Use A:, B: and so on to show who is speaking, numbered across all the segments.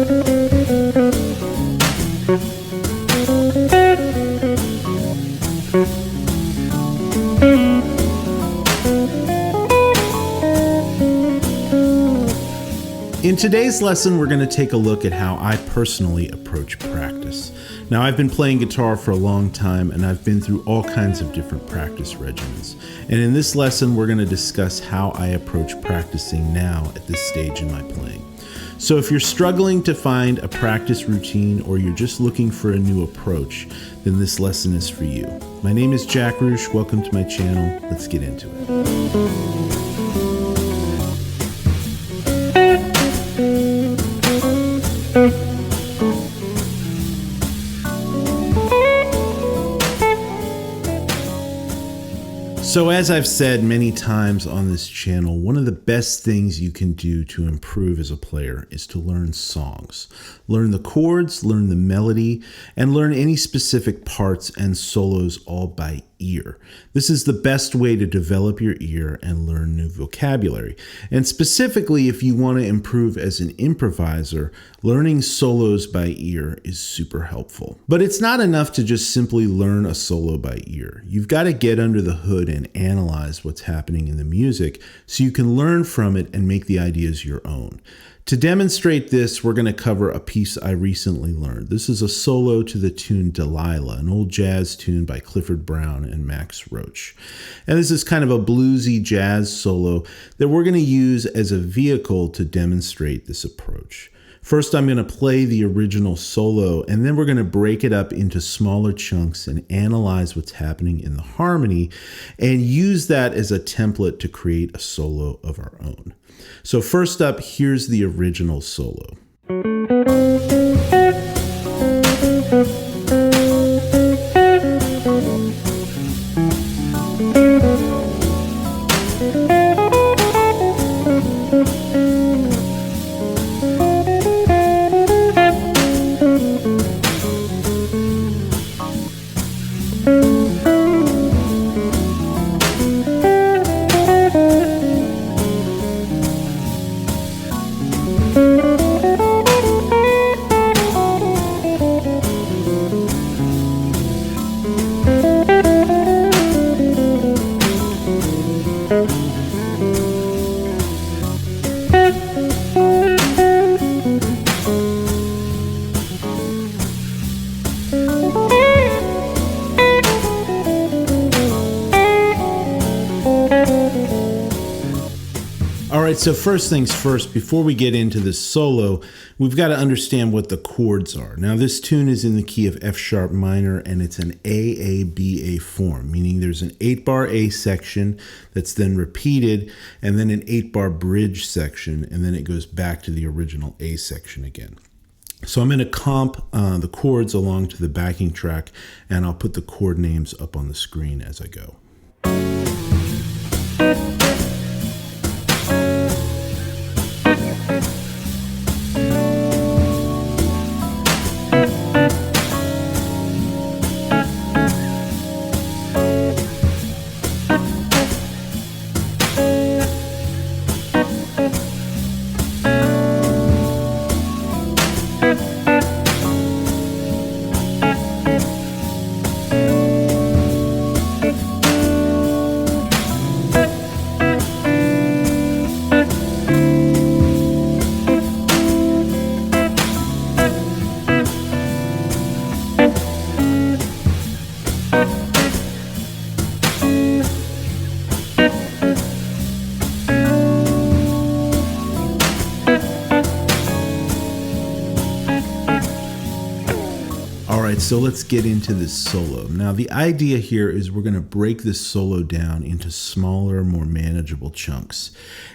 A: In today's lesson, we're going to take a look at how I personally approach practice. Now, I've been playing guitar for a long time, and I've been through all kinds of different practice regimens. And in this lesson, we're going to discuss how I approach practicing now at this stage in my playing. So if you're struggling to find a practice routine or you're just looking for a new approach, then this lesson is for you. My name is Jack Ruch. Welcome to my channel. Let's get into it. So as I've said many times on this channel, one of the best things you can do to improve as a player is to learn songs. Learn the chords, learn the melody, and learn any specific parts and solos all by ear. This is the best way to develop your ear and learn new vocabulary. And specifically, if you want to improve as an improviser, learning solos by ear is super helpful. But it's not enough to just simply learn a solo by ear. You've got to get under the hood and analyze what's happening in the music so you can learn from it and make the ideas your own. To demonstrate this, we're going to cover a piece I recently learned. This is a solo to the tune Delilah, an old jazz tune by Clifford Brown and Max Roach. And this is kind of a bluesy jazz solo that we're going to use as a vehicle to demonstrate this approach. First, I'm going to play the original solo, and then we're going to break it up into smaller chunks and analyze what's happening in the harmony and use that as a template to create a solo of our own. So first up, here's the original solo. Alright, so first things first, before we get into this solo, we've got to understand what the chords are. Now, this tune is in the key of F sharp minor, and it's an AABA form, meaning there's an 8-bar A section that's then repeated, and then an 8-bar bridge section, and then it goes back to the original A section again. So I'm going to comp the chords along to the backing track, and I'll put the chord names up on the screen as I go. So let's get into this solo. Now, the idea here is we're going to break this solo down into smaller, more manageable chunks.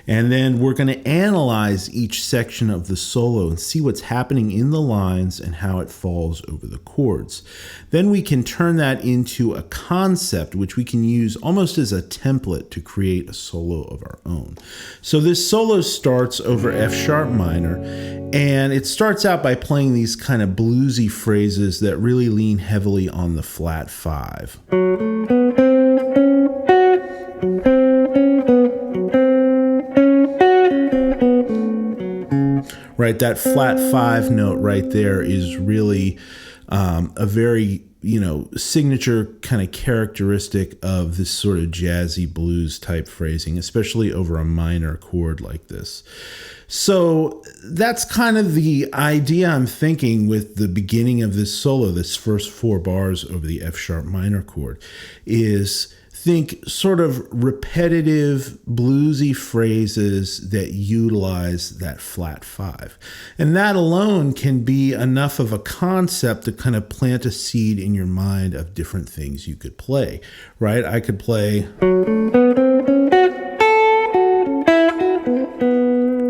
A: And then we're going to analyze each section of the solo and see what's happening in the lines and how it falls over the chords. Then we can turn that into a concept which we can use almost as a template to create a solo of our own. So this solo starts over F sharp minor, and it starts out by playing these kind of bluesy phrases that really lean heavily on the flat 5. Right, right? That flat 5 note right there is really a very, signature kind of characteristic of this sort of jazzy blues type phrasing, especially over a minor chord like this. So that's kind of the idea I'm thinking with the beginning of this solo, this first 4 bars over the F sharp minor chord, is think sort of repetitive bluesy phrases that utilize that flat 5. And that alone can be enough of a concept to kind of plant a seed in your mind of different things you could play, right? I could play,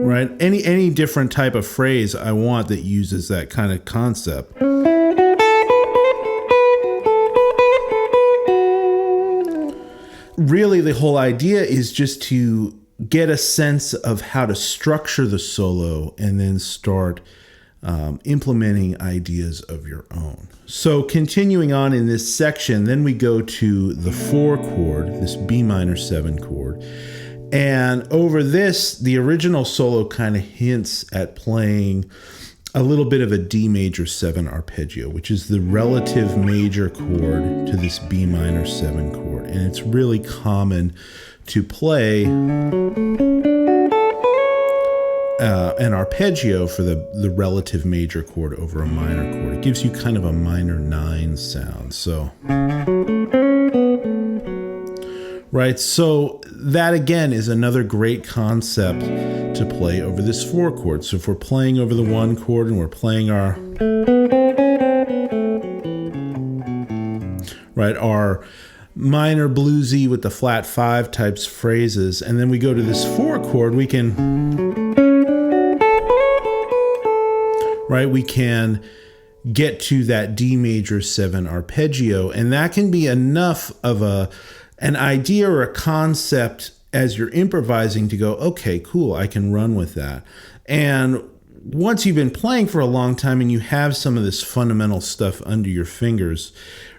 A: right? Any different type of phrase I want that uses that kind of concept. Really, the whole idea is just to get a sense of how to structure the solo and then start implementing ideas of your own. So continuing on in this section, then we go to the 4 chord, this B minor 7 chord. And over this, the original solo kind of hints at playing a little bit of a D major 7 arpeggio, which is the relative major chord to this B minor 7 chord. And it's really common to play an arpeggio for the relative major chord over a minor chord. It gives you kind of a minor 9 sound. So, right, so that again is another great concept to play over this 4 chord. So if we're playing over the 1 chord and we're playing our minor bluesy with the flat 5 types phrases, and then we go to this 4 chord, we can get to that D major 7 arpeggio, and that can be enough of an idea or a concept as you're improvising to go, okay, cool, I can run with that. And once you've been playing for a long time and you have some of this fundamental stuff under your fingers,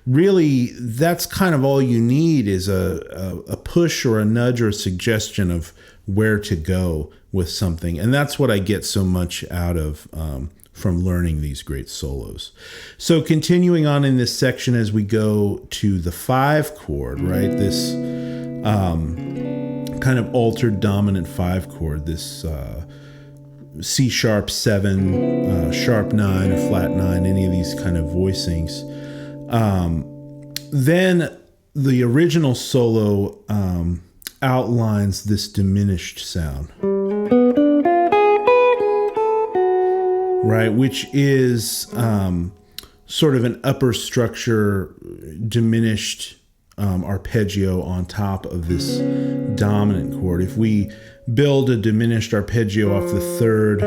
A: really that's kind of all you need is a push or a nudge or a suggestion of where to go with something. And that's what I get so much out of from learning these great solos. So continuing on in this section as we go to the 5 chord, right? This kind of altered dominant 5 chord, this C sharp 7, sharp 9 or flat 9, any of these kind of voicings. Then the original solo outlines this diminished sound, right, which is sort of an upper structure diminished arpeggio on top of this dominant chord. If we build a diminished arpeggio off the 3rd,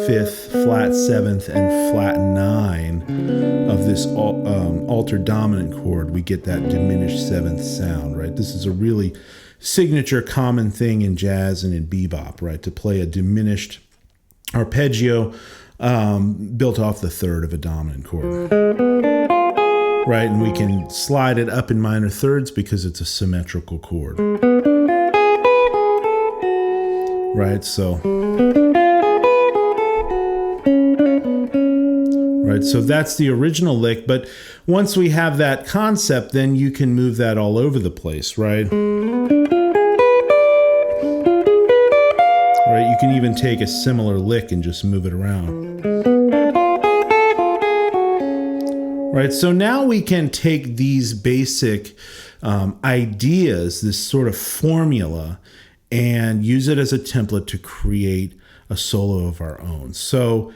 A: 5th, flat 7th, and flat 9 of this altered dominant chord, we get that diminished 7th sound, right? This is a really signature common thing in jazz and in bebop, right? To play a diminished arpeggio built off the 3rd of a dominant chord. Right, and we can slide it up in minor thirds because it's a symmetrical chord. Right, so that's the original lick, but once we have that concept, then you can move that all over the place, right? Right, you can even take a similar lick and just move it around. Right, so now we can take these basic ideas, this sort of formula, and use it as a template to create a solo of our own. So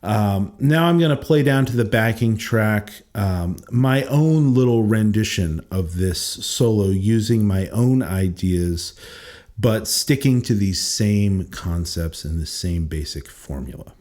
A: now I'm going to play down to the backing track my own little rendition of this solo using my own ideas, but sticking to these same concepts and the same basic formula.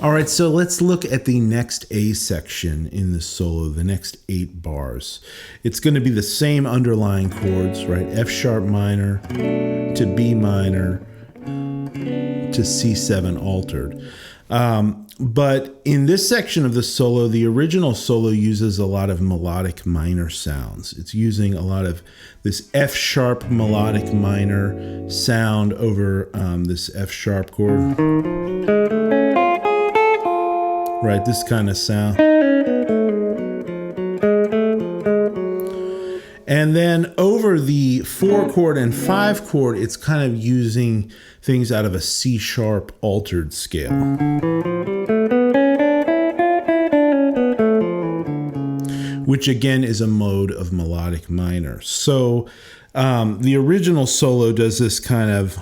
A: All right, so let's look at the next A section in the solo, the next 8 bars. It's going to be the same underlying chords, right? F sharp minor to B minor to C7 altered. But in this section of the solo, the original solo uses a lot of melodic minor sounds. It's using a lot of this F sharp melodic minor sound over this F sharp chord. Right, this kind of sound. And then over the 4 chord and 5 chord, it's kind of using things out of a C sharp altered scale. Which again is a mode of melodic minor. So the original solo does this kind of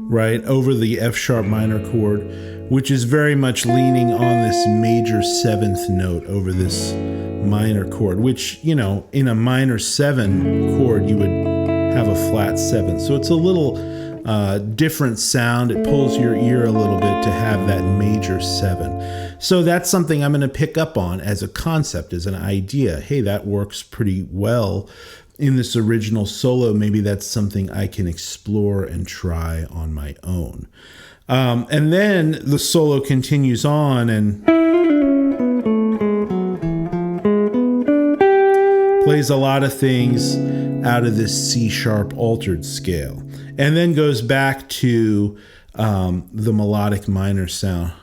A: right over the F sharp minor chord, which is very much leaning on this major 7th note over this minor chord, which, you know, in a minor 7 chord, you would have a flat 7. So it's a little different sound. It pulls your ear a little bit to have that major 7. So that's something I'm going to pick up on as a concept, as an idea. Hey, that works pretty well in this original solo. Maybe that's something I can explore and try on my own. And then the solo continues on and plays a lot of things out of this C sharp altered scale, and then goes back to the melodic minor sound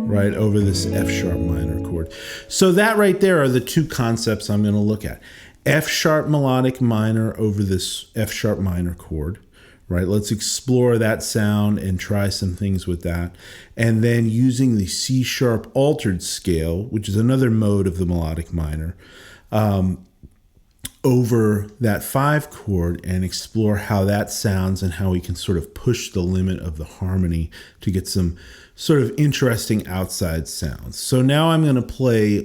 A: right over this F sharp minor chord. So that right there are the two concepts I'm going to look at. F sharp melodic minor over this F sharp minor chord. Right, let's explore that sound and try some things with that. And then using the C sharp altered scale, which is another mode of the melodic minor, over that 5 chord and explore how that sounds and how we can sort of push the limit of the harmony to get some sort of interesting outside sounds. So now I'm going to play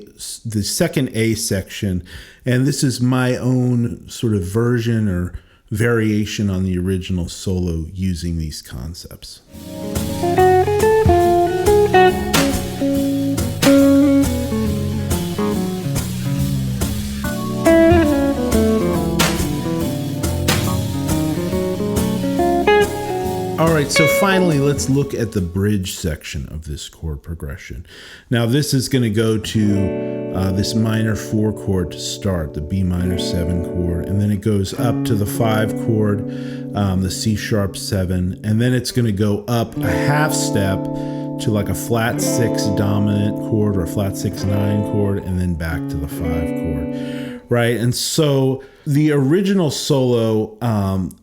A: the second A section, and this is my own sort of version or variation on the original solo using these concepts. All right, so finally, let's look at the bridge section of this chord progression. Now, this is going to go to this minor 4 chord to start, the B minor 7 chord, and then it goes up to the 5 chord, the C sharp 7, and then it's going to go up a half step to like a flat 6 dominant chord or a flat 6/9 chord, and then back to the 5 chord, right? And so the original solo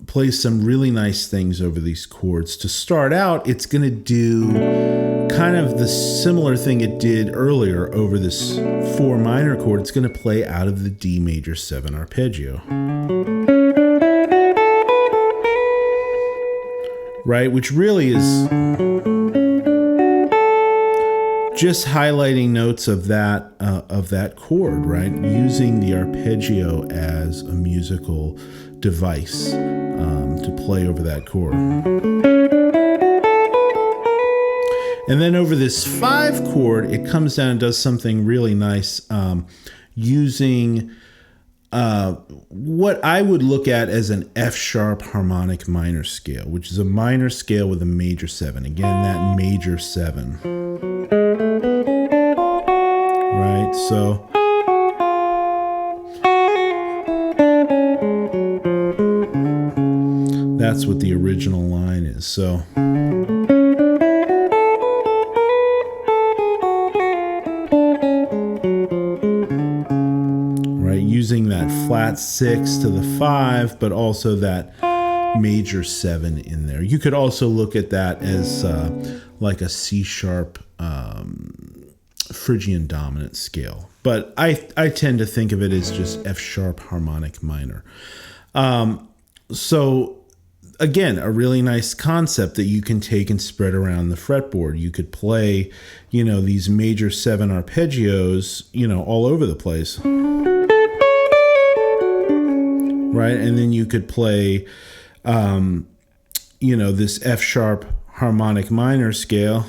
A: plays some really nice things over these chords. To start out, it's going to do kind of the similar thing it did earlier over this 4 minor chord. It's going to play out of the D major 7 arpeggio. Right, which really is just highlighting notes of that chord, right? Using the arpeggio as a musical device to play over that chord. And then over this 5 chord, it comes down and does something really nice, using what I would look at as an F sharp harmonic minor scale, which is a minor scale with a major 7. Again, that major 7. Right, so that's what the original line is. So right, using that flat 6 to the 5, but also that major 7 in there. You could also look at that as like a C sharp Phrygian dominant scale, but I tend to think of it as just F sharp harmonic minor. So again, a really nice concept that you can take and spread around the fretboard. You could play, you know, these major 7 arpeggios, you know, all over the place. Right? And then you could play, you know, this F sharp harmonic minor scale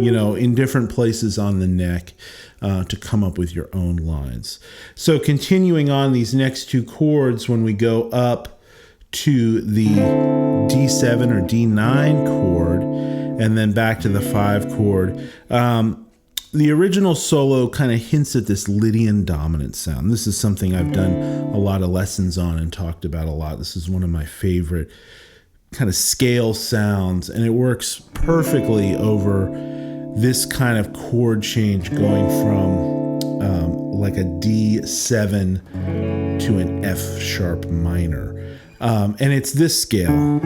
A: in different places on the neck to come up with your own lines. So continuing on these next two chords, when we go up to the D7 or D9 chord, and then back to the 5 chord, the original solo kind of hints at this Lydian dominant sound. This is something I've done a lot of lessons on and talked about a lot. This is one of my favorite kind of scale sounds, and it works perfectly over this kind of chord change going from like a D7 to an F sharp minor. And it's this scale.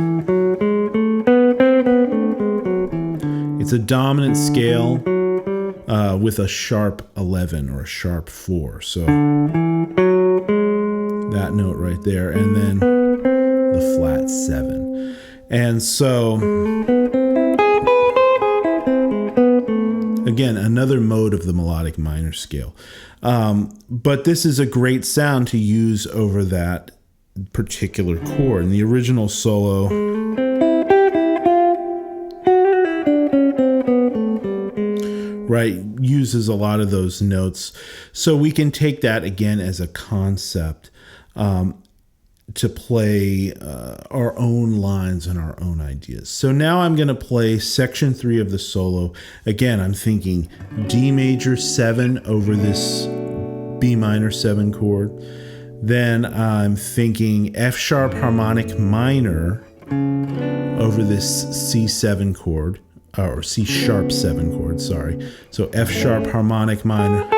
A: It's a dominant scale with a sharp 11 or a sharp 4. So that note right there, and then the flat 7. And so, again, another mode of the melodic minor scale. But this is a great sound to use over that particular chord. In the original solo, right, uses a lot of those notes. So we can take that again as a concept to play our own lines and our own ideas. So now I'm going to play section 3 of the solo. Again, I'm thinking D major 7 over this B minor 7 chord. Then I'm thinking F sharp harmonic minor over this C7 chord, or C sharp 7 chord, sorry. So F sharp harmonic minor.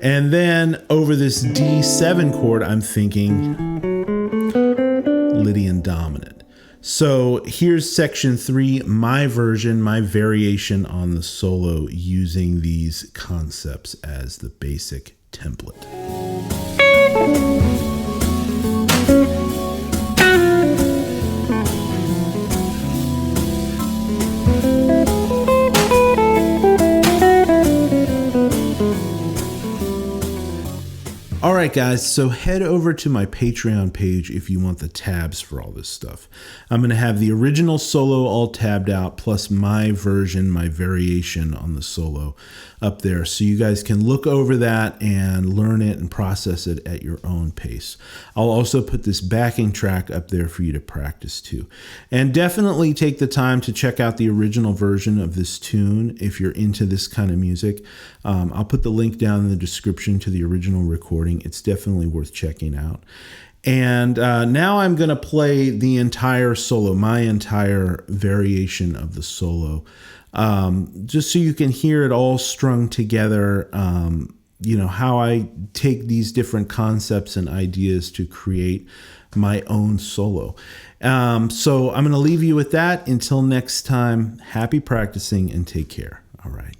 A: And then over this D7 chord, I'm thinking Lydian dominant. So here's section 3, my version, my variation on the solo using these concepts as the basic template. All right, guys, so head over to my Patreon page if you want the tabs for all this stuff. I'm going to have the original solo all tabbed out, plus my version, my variation on the solo up there. So you guys can look over that and learn it and process it at your own pace. I'll also put this backing track up there for you to practice too. And definitely take the time to check out the original version of this tune if you're into this kind of music. I'll put the link down in the description to the original recording. It's definitely worth checking out. And now I'm going to play the entire solo, my entire variation of the solo, just so you can hear it all strung together, how I take these different concepts and ideas to create my own solo. So I'm going to leave you with that. Until next time, happy practicing and take care. All right.